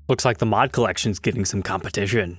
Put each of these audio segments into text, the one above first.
Looks like the mod collection's getting some competition.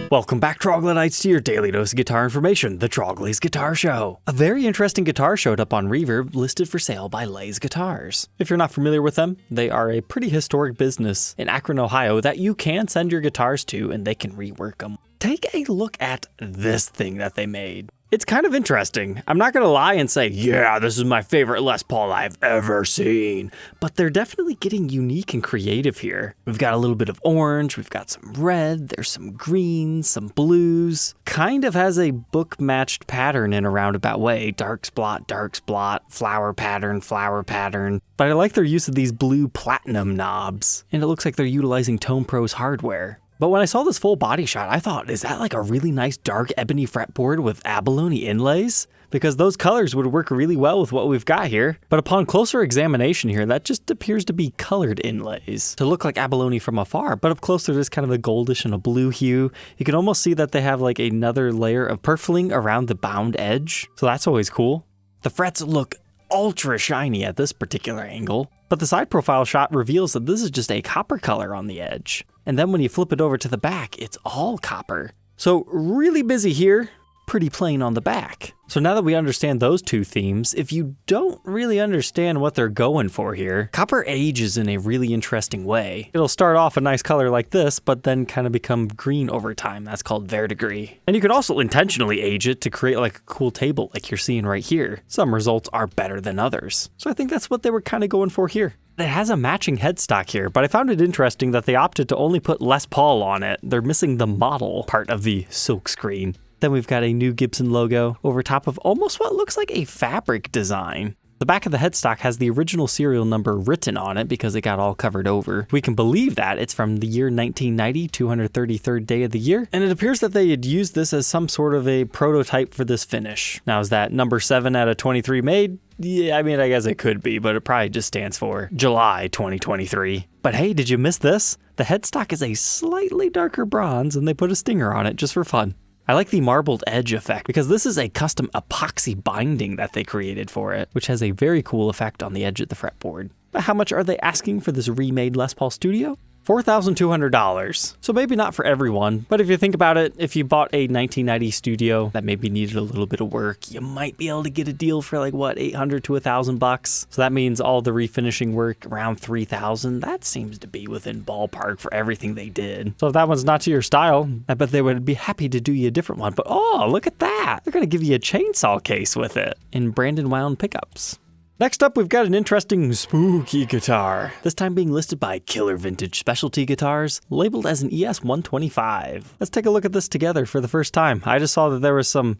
Welcome back, Troglodytes, to your daily dose of guitar information, the Trogly's Guitar Show. A very interesting guitar showed up on Reverb, listed for sale by Lay's Guitars. If you're not familiar with them, they are a pretty historic business in Akron, Ohio that you can send your guitars to and they can rework them. Take a look at this thing that they made. It's kind of interesting. I'm not gonna lie and say, yeah, this is my favorite Les Paul I've ever seen, but they're definitely getting unique and creative here. We've got a little bit of orange, we've got some red, there's some greens, some blues. Kind of has a book-matched pattern in a roundabout way. Dark splot, flower pattern. But I like their use of these blue platinum knobs, and it looks like they're utilizing Tone Pro's hardware. But when I saw this full body shot, I thought, is that like a really nice dark ebony fretboard with abalone inlays? Because those colors would work really well with what we've got here. But upon closer examination here, that just appears to be colored inlays to look like abalone from afar. But up close, there's kind of a goldish and a blue hue. You can almost see that they have like another layer of purfling around the bound edge. So that's always cool. The frets look ultra shiny at this particular angle. But the side profile shot reveals that this is just a copper color on the edge. And then when you flip it over to the back, it's all copper. So really busy here, pretty plain on the back. So now that we understand those two themes, if you don't really understand what they're going for here, copper ages in a really interesting way. It'll start off a nice color like this, but then kind of become green over time. That's called verdigris. And you could also intentionally age it to create like a cool table like you're seeing right here. Some results are better than others. So I think that's what they were kind of going for here. It has a matching headstock here, but I found it interesting that they opted to only put Les Paul on it. They're missing the model part of the silk screen. Then we've got a new Gibson logo over top of almost what looks like a fabric design. The back of the headstock has the original serial number written on it because it got all covered over. We can believe that it's from the year 1990, 233rd day of the year, and it appears that they had used this as some sort of a prototype for this finish. Now, is that number 7 out of 23 made? Yeah, I mean, I guess it could be, but it probably just stands for July 2023. But hey, did you miss this? The headstock is a slightly darker bronze, and they put a stinger on it just for fun. I like the marbled edge effect because this is a custom epoxy binding that they created for it, which has a very cool effect on the edge of the fretboard. But how much are they asking for this remade Les Paul Studio? $4,200. So maybe not for everyone, but if you think about it, if you bought a 1990 Studio that maybe needed a little bit of work, you might be able to get a deal for like what, $800 to $1,000. So that means all the refinishing work around $3,000. That seems to be within ballpark for everything they did. So if that one's not to your style, I bet they would be happy to do you a different one. But oh, look at that. They're gonna give you a chainsaw case with it in Brandon wound pickups. Next up, we've got an interesting spooky guitar, this time being listed by Killer Vintage Specialty Guitars, labeled as an ES-125. Let's take a look at this together for the first time. I just saw that there was some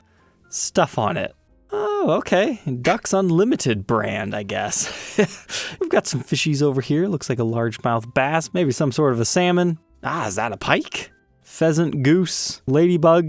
stuff on it. Oh, okay. Ducks Unlimited brand, I guess. We've got some fishies over here. Looks like a largemouth bass, maybe some sort of a salmon. Ah, is that a pike? Pheasant, goose, ladybug,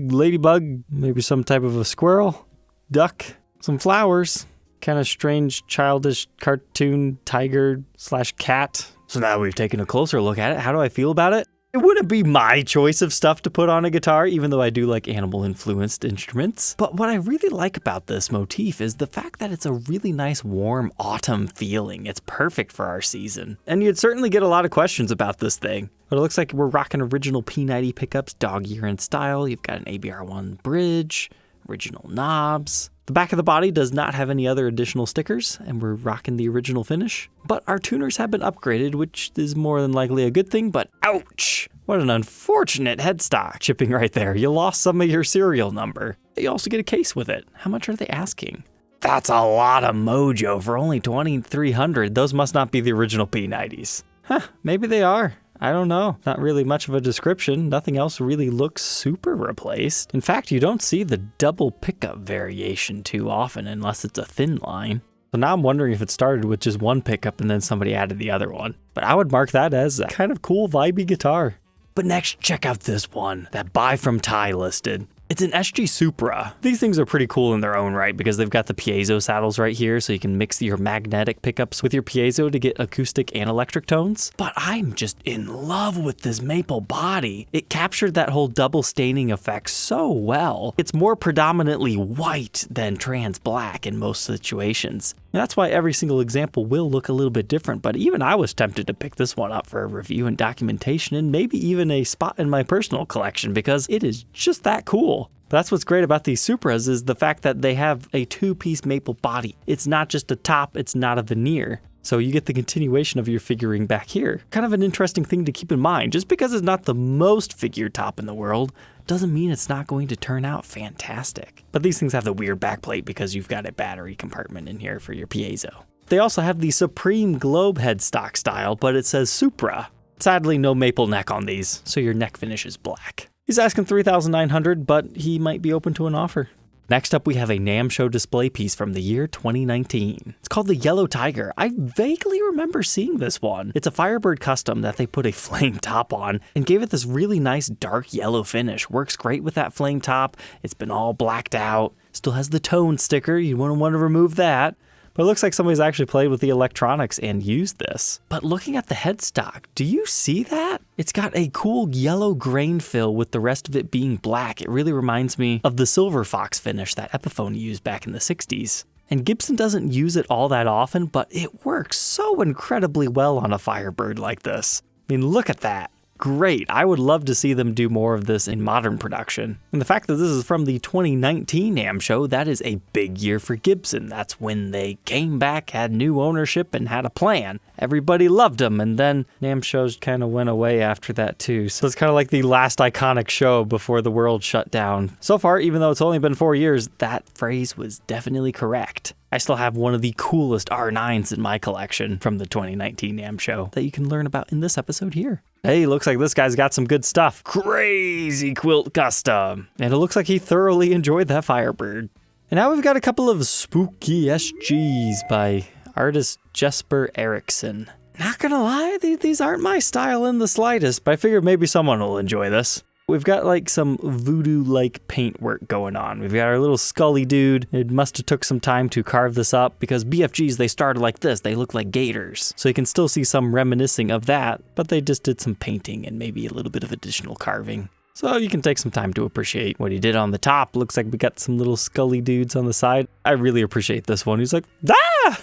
maybe some type of a squirrel, duck, some flowers. Kind of strange, childish cartoon tiger/cat. So now we've taken a closer look at it. How do I feel about it? It wouldn't be my choice of stuff to put on a guitar, even though I do like animal-influenced instruments. But what I really like about this motif is the fact that it's a really nice, warm autumn feeling. It's perfect for our season. And you'd certainly get a lot of questions about this thing. But it looks like we're rocking original P90 pickups, dog ear in style. You've got an ABR1 bridge, original knobs. The back of the body does not have any other additional stickers, and we're rocking the original finish. But our tuners have been upgraded, which is more than likely a good thing, but ouch! What an unfortunate headstock chipping right there. You lost some of your serial number. You also get a case with it. How much are they asking? That's a lot of mojo for only $2,300. Those must not be the original P90s. Huh, maybe they are. I don't know. Not really much of a description. Nothing else really looks super replaced. In fact, you don't see the double pickup variation too often unless it's a thin line. So now I'm wondering if it started with just one pickup and then somebody added the other one. But I would mark that as a kind of cool vibey guitar. But next, check out this one, that buy from Ty listed. It's an SG Supra. These things are pretty cool in their own right because they've got the piezo saddles right here, so you can mix your magnetic pickups with your piezo to get acoustic and electric tones. But I'm just in love with this maple body. It captured that whole double staining effect so well. It's more predominantly white than trans black in most situations. And that's why every single example will look a little bit different, but even I was tempted to pick this one up for a review and documentation and maybe even a spot in my personal collection because it is just that cool. But that's what's great about these Supras is the fact that they have a 2-piece maple body. It's not just a top, it's not a veneer. So you get the continuation of your figuring back here. Kind of an interesting thing to keep in mind. Just because it's not the most figured top in the world doesn't mean it's not going to turn out fantastic. But these things have the weird backplate because you've got a battery compartment in here for your piezo. They also have the Supreme Globe headstock style, but it says Supra. Sadly, no maple neck on these, so your neck finish is black. He's asking $3,900, but he might be open to an offer. Next up, we have a NAMM show display piece from the year 2019. It's called the Yellow Tiger. I vaguely remember seeing this one. It's a Firebird custom that they put a flame top on and gave it this really nice dark yellow finish. Works great with that flame top. It's been all blacked out. Still has the tone sticker. You wouldn't want to remove that. But it looks like somebody's actually played with the electronics and used this. But looking at the headstock, do you see that? It's got a cool yellow grain fill with the rest of it being black. It really reminds me of the Silver Fox finish that Epiphone used back in the 60s. And Gibson doesn't use it all that often, but it works so incredibly well on a Firebird like this. I mean, look at that. Great. I would love to see them do more of this in modern production. And the fact that this is from the 2019 NAMM show, that is a big year for Gibson. That's when they came back, had new ownership, and had a plan. Everybody loved them, and then NAMM shows kind of went away after that too. So it's kind of like the last iconic show before the world shut down. So far, even though it's only been 4 years, that phrase was definitely correct. I still have one of the coolest R9s in my collection from the 2019 NAMM show that you can learn about in this episode here. Hey, looks like this guy's got some good stuff. Crazy quilt custom. And it looks like he thoroughly enjoyed that Firebird. And now we've got a couple of spooky SGs by artist Jesper Eriksson. Not gonna lie, these aren't my style in the slightest, but I figured maybe someone will enjoy this. We've got like some voodoo-like paintwork going on. We've got our little Scully dude. It must have took some time to carve this up because BFGs, they started like this. They look like gators. So you can still see some reminiscing of that, but they just did some painting and maybe a little bit of additional carving. So you can take some time to appreciate what he did on the top. Looks like we got some little Scully dudes on the side. I really appreciate this one. He's like, ah!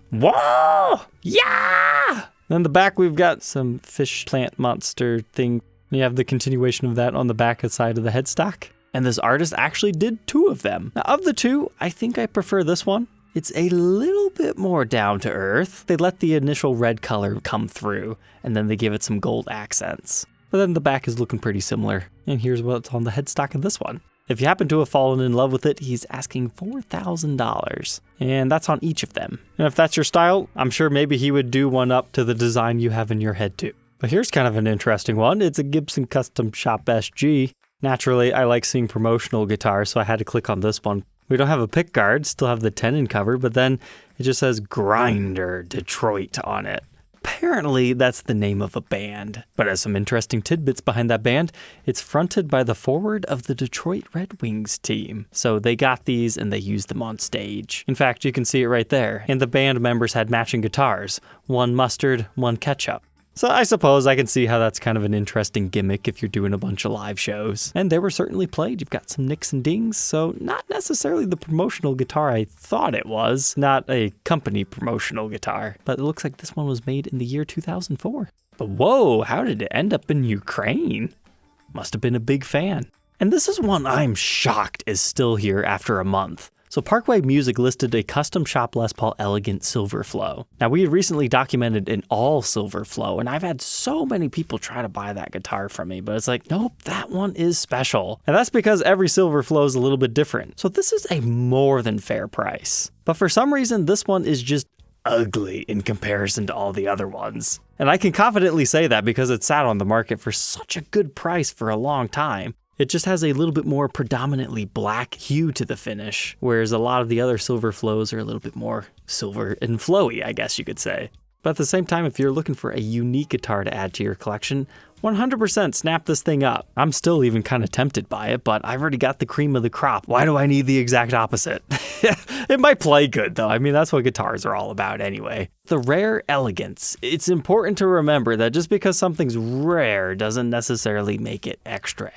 Whoa! Yeah! Then the back, we've got some fish plant monster thing. You have the continuation of that on the back side of the headstock. And this artist actually did 2 of them. Now, of the 2, I think I prefer this one. It's a little bit more down to earth. They let the initial red color come through, and then they give it some gold accents. But then the back is looking pretty similar. And here's what's on the headstock of this one. If you happen to have fallen in love with it, he's asking $4,000. And that's on each of them. And if that's your style, I'm sure maybe he would do one up to the design you have in your head too. But here's kind of an interesting one. It's a Gibson Custom Shop SG. Naturally, I like seeing promotional guitars, so I had to click on this one. We don't have a pick guard, still have the tenon cover, but then it just says Grinder Detroit on it. Apparently, that's the name of a band. But as some interesting tidbits behind that band, it's fronted by the forward of the Detroit Red Wings team. So they got these and they used them on stage. In fact, you can see it right there. And the band members had matching guitars. One mustard, one ketchup. So I suppose I can see how that's kind of an interesting gimmick if you're doing a bunch of live shows. And they were certainly played. You've got some nicks and dings, so not necessarily the promotional guitar I thought it was. Not a company promotional guitar. But it looks like this one was made in the year 2004. But whoa, how did it end up in Ukraine? Must have been a big fan. And this is one I'm shocked is still here after a month. So Parkway Music listed a custom shop Les Paul Elegant Silver Flow. Now we had recently documented an all silver flow, and I've had so many people try to buy that guitar from me, but it's like, nope, that one is special. And that's because every silver flow is a little bit different. So this is a more than fair price. But for some reason, this one is just ugly in comparison to all the other ones. And I can confidently say that because it sat on the market for such a good price for a long time. It just has a little bit more predominantly black hue to the finish, whereas a lot of the other silver flows are a little bit more silver and flowy, I guess you could say. But at the same time, if you're looking for a unique guitar to add to your collection, 100% snap this thing up. I'm still even kind of tempted by it, but I've already got the cream of the crop. Why do I need the exact opposite? It might play good though. I mean, that's what guitars are all about anyway. The rare elegance. It's important to remember that just because something's rare doesn't necessarily make it extra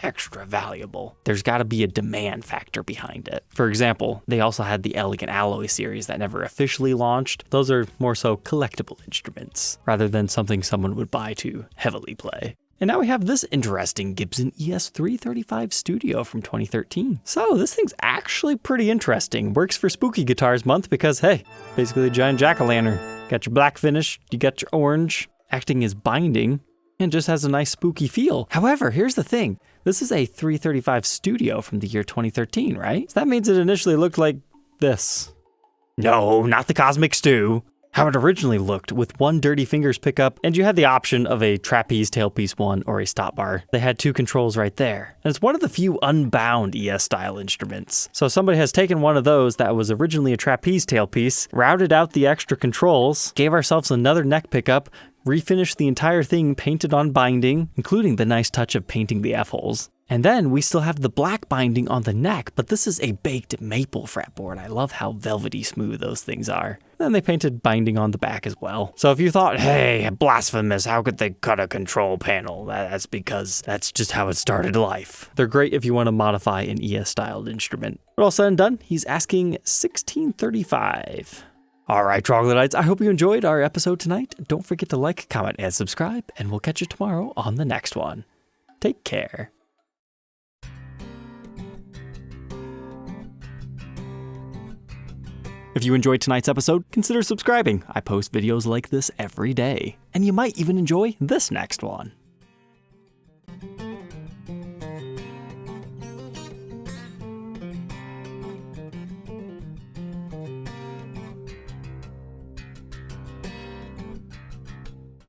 valuable. There's got to be a demand factor behind it. For example, they also had the Elegant Alloy series that never officially launched. Those are more so collectible instruments rather than something someone would buy to heavily play. And now we have this interesting Gibson ES-335 Studio from 2013. So this thing's actually pretty interesting. Works for Spooky Guitars Month because, hey, basically a giant jack-o'-lantern. Got your black finish, you got your orange, acting as binding, and just has a nice spooky feel. However, here's the thing. This is a 335 Studio from the year 2013, right? So that means it initially looked like this. No, not the Cosmic Stew. How it originally looked with one Dirty Fingers pickup, and you had the option of a trapeze tailpiece one or a stop bar. They had two controls right there. And it's one of the few unbound ES style instruments. So somebody has taken one of those that was originally a trapeze tailpiece, routed out the extra controls, gave ourselves another neck pickup, refinished the entire thing painted on binding, including the nice touch of painting the F-holes. And then we still have the black binding on the neck, but this is a baked maple fretboard. I love how velvety smooth those things are. Then they painted binding on the back as well. So if you thought, hey, blasphemous, how could they cut a control panel? That's because that's just how it started life. They're great if you want to modify an ES-styled instrument. But all said and done, he's asking $1,635. All right, troglodytes, I hope you enjoyed our episode tonight. Don't forget to like, comment, and subscribe, and we'll catch you tomorrow on the next one. Take care. If you enjoyed tonight's episode, consider subscribing. I post videos like this every day. And you might even enjoy this next one.